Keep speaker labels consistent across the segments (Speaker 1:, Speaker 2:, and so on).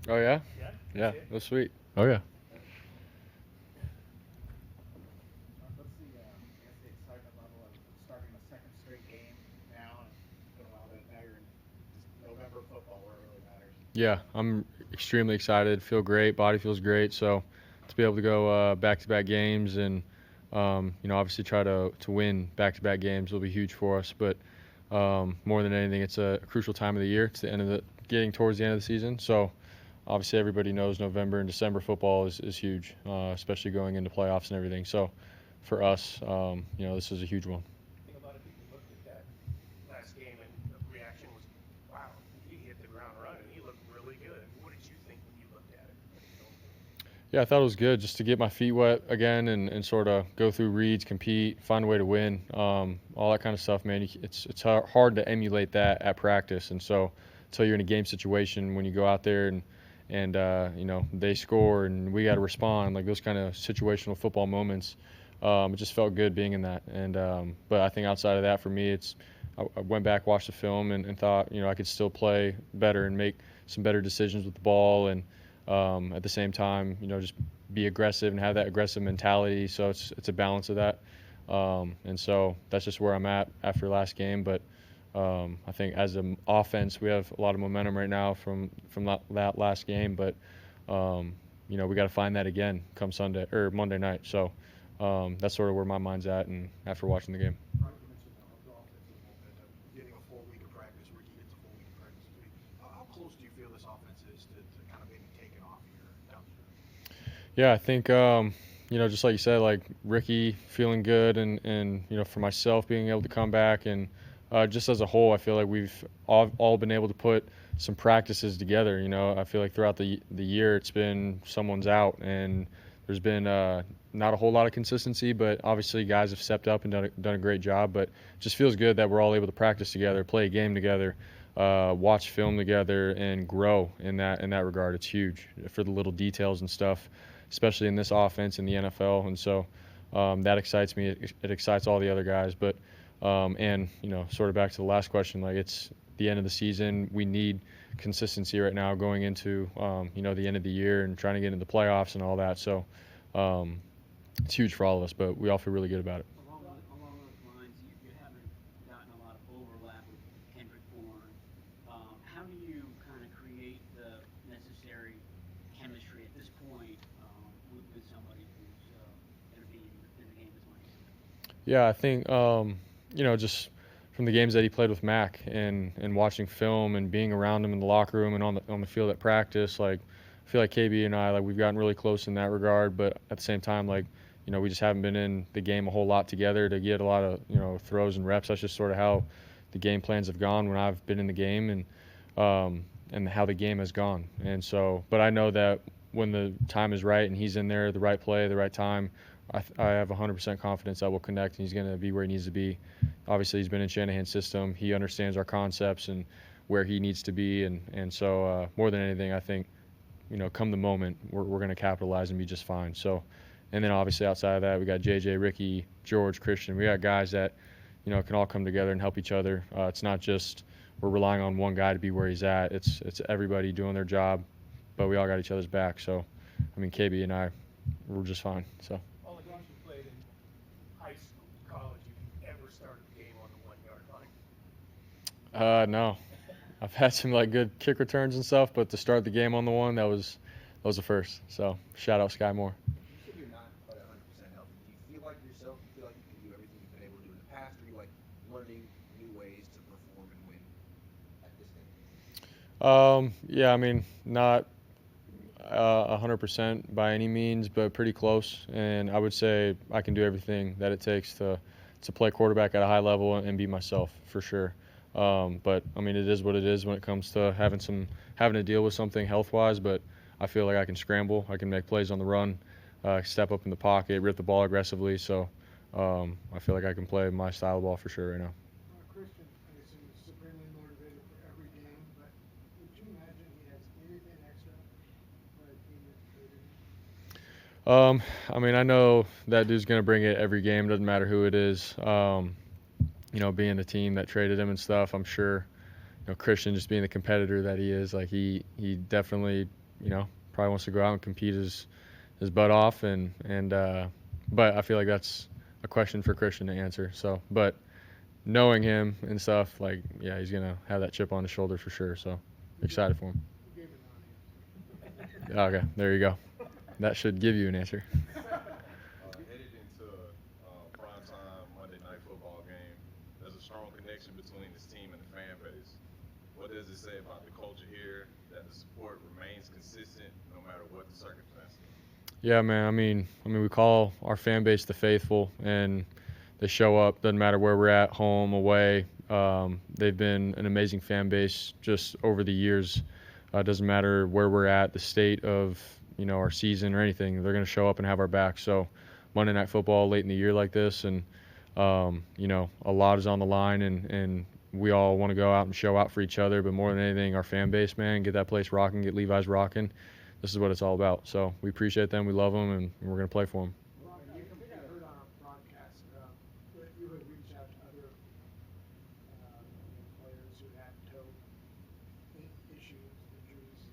Speaker 1: Oh yeah,
Speaker 2: Yeah?
Speaker 1: yeah,
Speaker 2: See it?
Speaker 1: that was sweet. Oh yeah.
Speaker 2: What's the, I guess the excitement level of starting a second straight game now? And it's been a while that now you're in just November football where it really matters.
Speaker 1: Yeah, I'm extremely excited. Feel great. Body feels great. So to be able to go back-to-back games and obviously try to win back-to-back games will be huge for us. But more than anything, it's a crucial time of the year. It's the end of the getting towards the end of the season. So obviously everybody knows November and December football is huge, especially going into playoffs and everything. So for us, this is a huge one.
Speaker 2: I think a lot of people looked at that last game and the reaction was, wow, he hit the ground running. He looked really good. What did you think when you looked at it, at the film?
Speaker 1: Yeah, I thought it was good just to get my feet wet again and sort of go through reads, compete, find a way to win, all that kind of stuff, man. It's hard to emulate that at practice, and so until you're in a game situation when you go out there and they score and we got to respond, like those kind of situational football moments, it just felt good being in that. And but I think outside of that, for me, I went back, watched the film, and thought I could still play better and make some better decisions with the ball and at the same time, just be aggressive and have that aggressive mentality. So it's a balance of that. And so that's just where I'm at after last game. But I think as an offense, we have a lot of momentum right now from that last game. But we got to find that again come Sunday or Monday night. So that's sort of where my mind's at, and after watching the game.
Speaker 3: Brock, you mentioned the offensive momentum, getting a full week of practice. Ricky gets a full week of practice this week. How close do you feel this offense is to kind of maybe taking off here down the stretch?
Speaker 1: Yeah, I think just like you said, like Ricky feeling good, and for myself being able to come back, and just as a whole, I feel like we've all been able to put some practices together. I feel like throughout the year, it's been someone's out, and there's been not a whole lot of consistency, but obviously guys have stepped up and done a great job. But it just feels good that we're all able to practice together, play a game together, watch film together, and grow in that regard. It's huge for the little details and stuff, especially in this offense in the NFL. And so that excites me. It excites all the other guys. But and sort of back to the last question, like it's the end of the season. We need consistency right now going into the end of the year and trying to get into the playoffs and all that. So um, it's huge for all of us, but we all feel really good about it.
Speaker 4: Along those lines, you haven't gotten a lot of overlap with Kendrick Bourne. How do you kind of create the necessary chemistry at this point with somebody who's going to be in the game as much as you?
Speaker 1: Yeah, I think just from the games that he played with Mac and watching film and being around him in the locker room and on the field at practice, like I feel like KB and I, like we've gotten really close in that regard, but at the same time, like we just haven't been in the game a whole lot together to get a lot of throws and reps. That's just sort of how the game plans have gone when I've been in the game, and how the game has gone. And so, but I know that when the time is right and he's in there, the right play, the right time, I have 100% confidence that we'll connect and he's going to be where he needs to be. Obviously, he's been in Shanahan's system. He understands our concepts and where he needs to be. And so, more than anything, I think, come the moment, we're going to capitalize and be just fine. So, and then obviously outside of that, we got JJ, Ricky, George, Christian. We got guys that, can all come together and help each other. It's not just we're relying on one guy to be where he's at. It's everybody doing their job, but we all got each other's back. So, I mean, KB and I, we're just fine. So.
Speaker 2: All the games you played in high school, college, if you've ever started the game on the 1 yard line.
Speaker 1: No, I've had some like good kick returns and stuff, but to start the game on the one, that was the first. So shout out Sky Moore.
Speaker 3: You said you're not quite 100% healthy. Do you feel like yourself? Do you feel like you can do everything you've been able to do in the past, or are you like learning new ways to perform and win at this stage?
Speaker 1: Yeah, I mean, not 100% by any means, but pretty close. And I would say I can do everything that it takes to play quarterback at a high level and be myself for sure. But I mean, it is what it is when it comes to having to deal with something health wise. But I feel like I can scramble, I can make plays on the run, step up in the pocket, rip the ball aggressively. So I feel like I can play my style of ball for sure right now.
Speaker 5: Christian, I assume, is supremely motivated for every game, but would you imagine he has anything extra for a team that traded him?
Speaker 1: I mean, I know that dude's gonna bring it every game. Doesn't matter who it is. Being the team that traded him and stuff, I'm sure. Christian just being the competitor that he is, like he definitely probably wants to go out and compete his butt off, but I feel like that's a question for Christian to answer. So, but knowing him and stuff, like, yeah, he's gonna have that chip on his shoulder for sure. So excited for him.
Speaker 5: You gave a non-answer.
Speaker 1: Okay, there you go. That should give you an answer.
Speaker 6: Headed into primetime Monday night football game, there's a strong connection between this team and the fan base. What does it say about the culture here that the support remains consistent no matter what the circumstances?
Speaker 1: Yeah, man. I mean, we call our fan base the faithful, and they show up. Doesn't matter where we're at, home, away. They've been an amazing fan base just over the years. Doesn't matter where we're at, the state of our season or anything. They're going to show up and have our back. So Monday Night Football late in the year like this, and a lot is on the line, and we all want to go out and show out for each other. But more than anything, our fan base, man, get that place rocking, get Levi's rocking. This is what it's all about. So we appreciate them, we love them, and we're going to play for them.
Speaker 5: Ron, I think I heard on a broadcast that you had reached out to other players who had toe issues, injuries.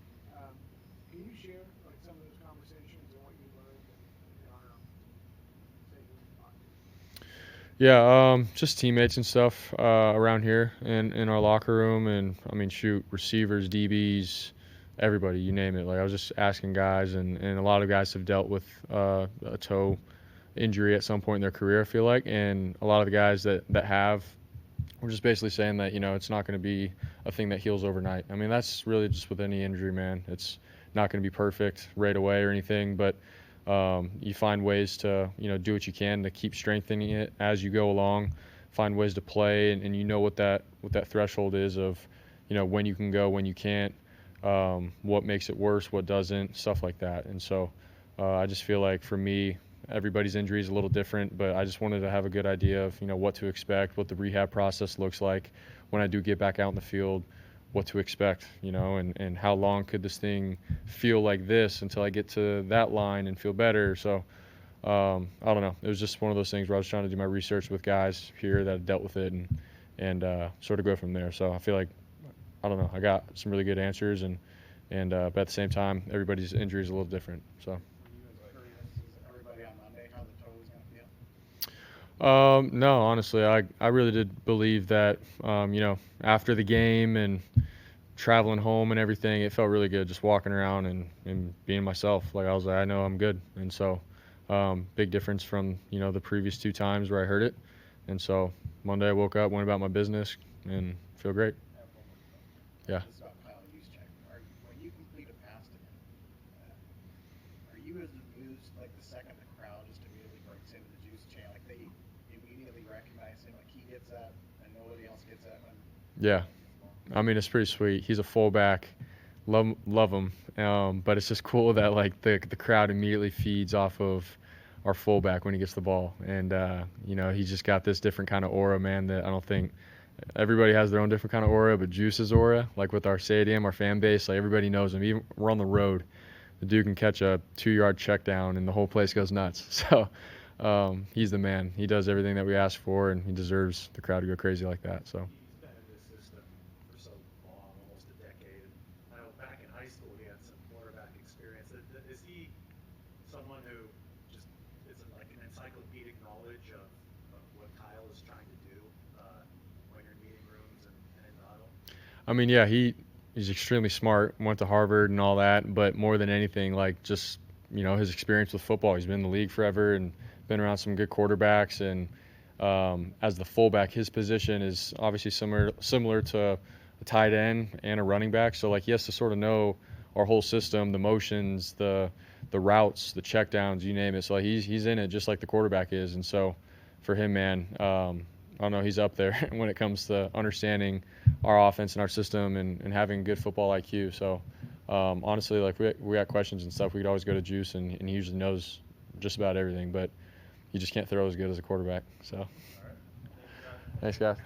Speaker 5: Can you share like some of those conversations and what you learned? And, I don't know, say who you talked to.
Speaker 1: Yeah, just teammates and stuff around here in our locker room, and receivers, DBs, everybody, you name it. Like, I was just asking guys, and a lot of guys have dealt with a toe injury at some point in their career, I feel like, and a lot of the guys that have, we're just basically saying that it's not going to be a thing that heals overnight. I mean, that's really just with any injury, man. It's not going to be perfect right away or anything, but you find ways to do what you can to keep strengthening it as you go along. Find ways to play, and you know what that threshold is of when you can go, when you can't, what makes it worse, what doesn't, stuff like that. And so I just feel like for me, everybody's injury is a little different, but I just wanted to have a good idea of what to expect, what the rehab process looks like when I do get back out in the field, what to expect, and how long could this thing feel like this until I get to that line and feel better. So I don't know. It was just one of those things where I was trying to do my research with guys here that had dealt with it and sort of go from there. So I feel like, I don't know, I got some really good answers, but at the same time, everybody's injury is a little different. So.
Speaker 2: Were you as curious as everybody on Monday how the toe was going to feel?
Speaker 1: No, honestly, I really did believe that, after the game and traveling home and everything, it felt really good just walking around and being myself. Like, I know I'm good. And so, big difference from, the previous 2 times where I heard it. And so Monday I woke up, went about my business, and feel great.
Speaker 2: I have one more question.
Speaker 1: Yeah.
Speaker 2: This is about Kyle Juszczyk. When you complete a pass to him, are you as amused like the second the crowd just immediately breaks into the Juice chant? Like, they immediately recognize him, like he gets that and nobody else gets that?
Speaker 1: Yeah. I mean, it's pretty sweet. He's a fullback. Love him. But it's just cool that like the crowd immediately feeds off of our fullback when he gets the ball. And he's just got this different kind of aura, man, that I don't think everybody has their own different kind of aura, but Juice's aura, like with our stadium, our fan base, like everybody knows him. Even we're on the road, the dude can catch a 2-yard check down and the whole place goes nuts. So he's the man. He does everything that we ask for, and he deserves the crowd to go crazy like that. So.
Speaker 3: He's been in this system for so long, almost a decade. I know back in high school he had some quarterback experience. Is he someone who just is like an encyclopedic knowledge of what Kyle is trying to do when you're in meeting rooms and in the huddle?
Speaker 1: I mean, yeah, he's extremely smart, went to Harvard and all that, but more than anything, like just, his experience with football. He's been in the league forever and been around some good quarterbacks, and as the fullback, his position is obviously similar to a tight end and a running back. So like he has to sort of know our whole system, the motions, the routes, the checkdowns, you name it. So like he's in it just like the quarterback is. And so for him, man, I don't know, he's up there when it comes to understanding our offense and our system and having good football IQ. So honestly, like we got questions and stuff, we could always go to Juice, and he usually knows just about everything, but you just can't throw as good as a quarterback. So, thanks, guys.